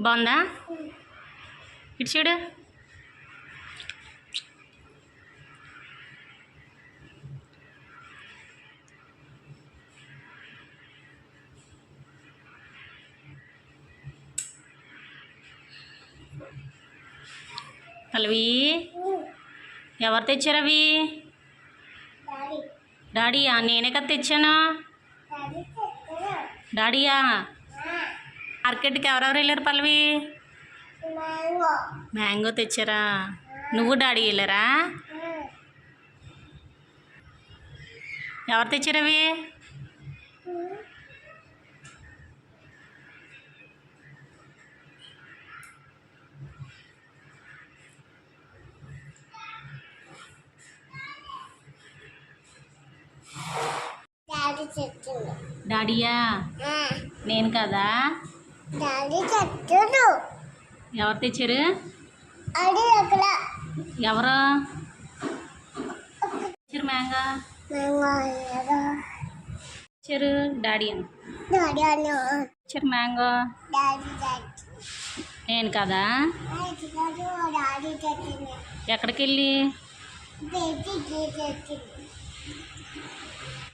బాగుందా? ఇటు చూడు. పల్లవి, ఎవరు తెచ్చారు అవి? డాడీయా? నేనే కదా తెచ్చాను. డాడీయా? మార్కెట్కి ఎవరెవరు వెళ్ళారు పల్లవి? మ్యాంగో తెచ్చారా? నువ్వు డాడీ వెళ్ళారా? ఎవరు తెచ్చారు అవి? డాడీయా? నేను కదా. ఎవరు తెచ్చారు? ఎవరు తెచ్చారు మ్యాంగో? తెచ్చారు డాడీ అని తెచ్చారు మ్యాంగో. నేను కదా. ఎక్కడికి వెళ్ళి?